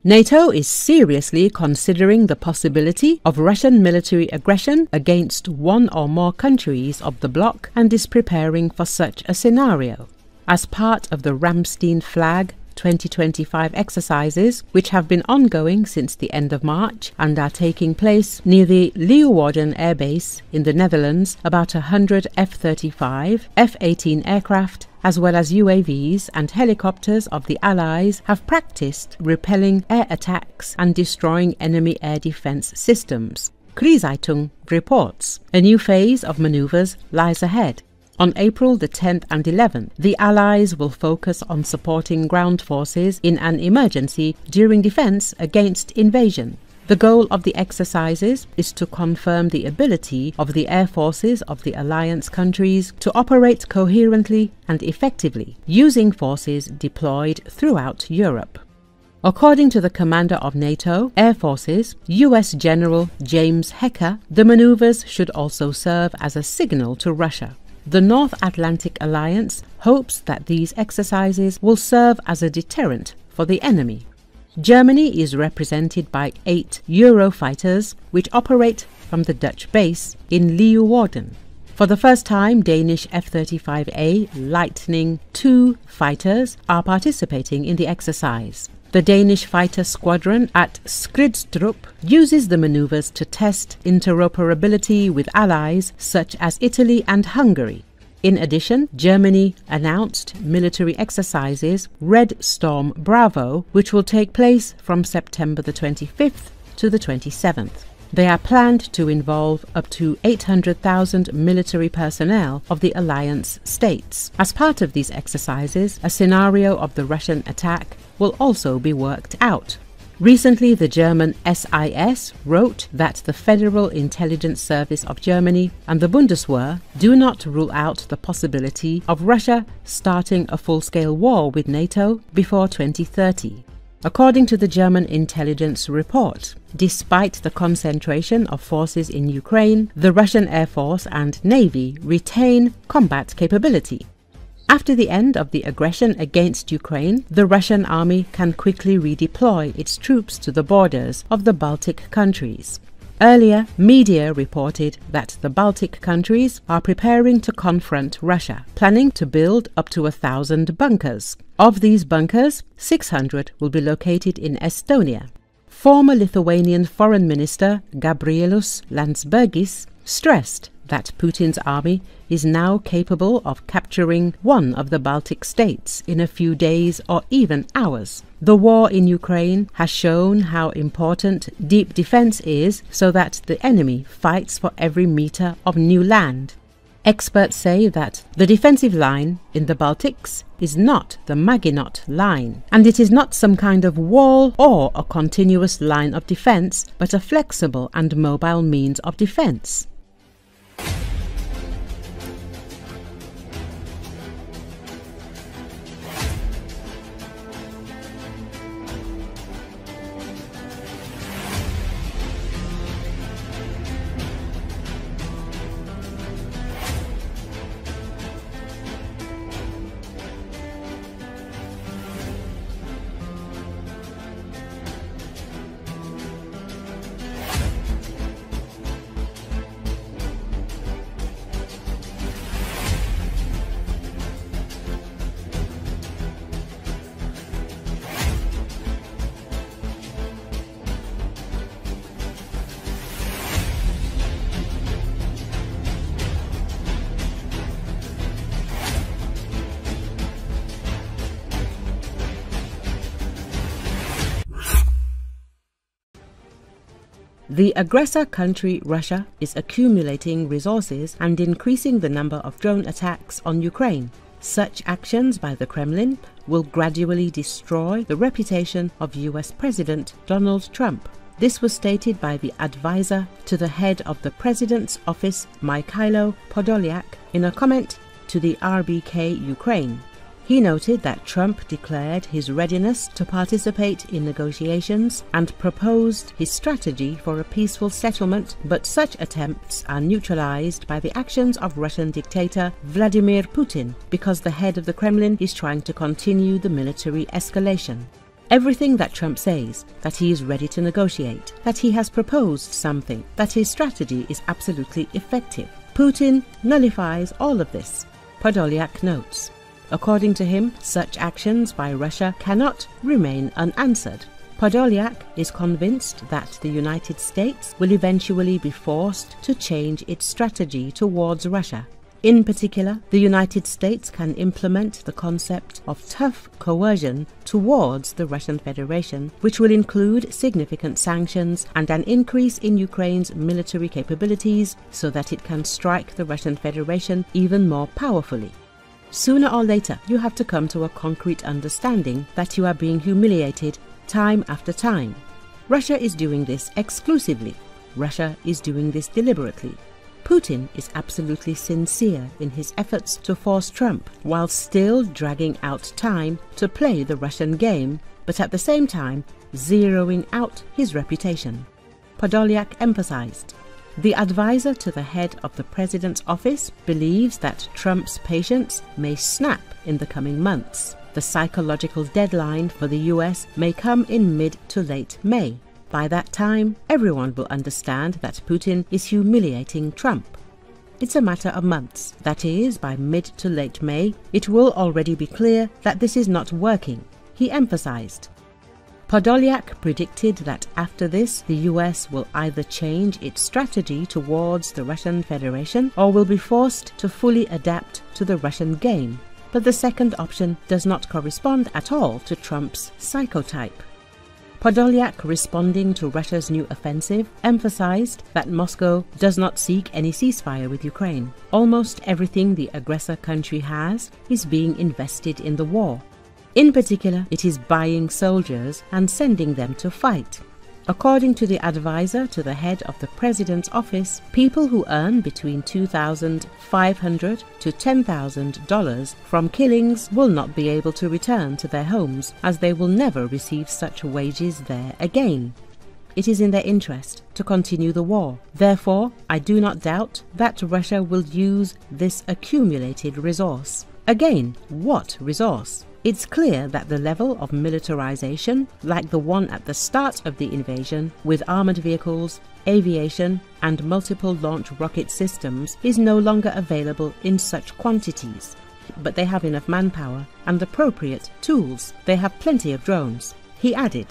NATO is seriously considering the possibility of Russian military aggression against one or more countries of the bloc and is preparing for such a scenario. As part of the Ramstein Flag 2025 exercises, which have been ongoing since the end of March and are taking place near the Leeuwarden airbase in the Netherlands, about 100 F-35, F-18 aircraft, as well as UAVs and helicopters of the Allies have practiced repelling air attacks and destroying enemy air defense systems. Kreiszeitung reports a new phase of maneuvers lies ahead. On April the 10th and 11th, the Allies will focus on supporting ground forces in an emergency during defense against invasion. The goal of the exercises is to confirm the ability of the air forces of the alliance countries to operate coherently and effectively, using forces deployed throughout Europe. According to the commander of NATO Air Forces, US General James Hecker, the maneuvers should also serve as a signal to Russia. The North Atlantic Alliance hopes that these exercises will serve as a deterrent for the enemy. Germany is represented by 8 Eurofighters, which operate from the Dutch base in Leeuwarden. For the first time, Danish F-35A Lightning II fighters are participating in the exercise. The Danish fighter squadron at Skrydstrup uses the maneuvers to test interoperability with allies such as Italy and Hungary. In addition, Germany announced military exercises Red Storm Bravo, which will take place from September the 25th to the 27th. They are planned to involve up to 800,000 military personnel of the alliance states. As part of these exercises, a scenario of the Russian attack will also be worked out. Recently, the German SIS wrote that the Federal Intelligence Service of Germany and the Bundeswehr do not rule out the possibility of Russia starting a full-scale war with NATO before 2030. According to the German intelligence report, despite the concentration of forces in Ukraine, the Russian Air Force and Navy retain combat capability. After the end of the aggression against Ukraine, the Russian army can quickly redeploy its troops to the borders of the Baltic countries. Earlier, media reported that the Baltic countries are preparing to confront Russia, planning to build up to 1,000 bunkers. Of these bunkers, 600 will be located in Estonia. Former Lithuanian Foreign Minister Gabrielius Landsbergis stressed that Putin's army is now capable of capturing one of the Baltic states in a few days or even hours. The war in Ukraine has shown how important deep defense is so that the enemy fights for every meter of new land. Experts say that the defensive line in the Baltics is not the Maginot Line, and it is not some kind of wall or a continuous line of defense, but a flexible and mobile means of defense. The aggressor country Russia is accumulating resources and increasing the number of drone attacks on Ukraine. Such actions by the Kremlin will gradually destroy the reputation of US President Donald Trump. This was stated by the advisor to the head of the President's office, Mikhailo Podolyak, in a comment to the RBK Ukraine. He noted that Trump declared his readiness to participate in negotiations and proposed his strategy for a peaceful settlement, but such attempts are neutralized by the actions of Russian dictator Vladimir Putin because the head of the Kremlin is trying to continue the military escalation. Everything that Trump says, that he is ready to negotiate, that he has proposed something, that his strategy is absolutely effective. Putin nullifies all of this. Podolyak notes. According to him, such actions by Russia cannot remain unanswered. Podolyak is convinced that the United States will eventually be forced to change its strategy towards Russia. In particular, the United States can implement the concept of tough coercion towards the Russian Federation, which will include significant sanctions and an increase in Ukraine's military capabilities so that it can strike the Russian Federation even more powerfully. Sooner or later, you have to come to a concrete understanding that you are being humiliated time after time. Russia is doing this exclusively. Russia is doing this deliberately. Putin is absolutely sincere in his efforts to force Trump, while still dragging out time to play the Russian game, but at the same time zeroing out his reputation. Podolyak emphasized. The advisor to the head of the president's office believes that Trump's patience may snap in the coming months. The psychological deadline for the US may come in mid to late May. By that time, everyone will understand that Putin is humiliating Trump. It's a matter of months. That is, by mid to late May, it will already be clear that this is not working, he emphasized. Podolyak predicted that after this, the US will either change its strategy towards the Russian Federation or will be forced to fully adapt to the Russian game. But the second option does not correspond at all to Trump's psychotype. Podolyak, responding to Russia's new offensive, emphasized that Moscow does not seek any ceasefire with Ukraine. Almost everything the aggressor country has is being invested in the war. In particular, it is buying soldiers and sending them to fight. According to the advisor to the head of the president's office, people who earn between $2,500 to $10,000 from killings will not be able to return to their homes, as they will never receive such wages there again. It is in their interest to continue the war. Therefore, I do not doubt that Russia will use this accumulated resource. Again, what resource? It's clear that the level of militarization, like the one at the start of the invasion, with armored vehicles, aviation, and multiple launch rocket systems, is no longer available in such quantities. But they have enough manpower and appropriate tools. They have plenty of drones, he added.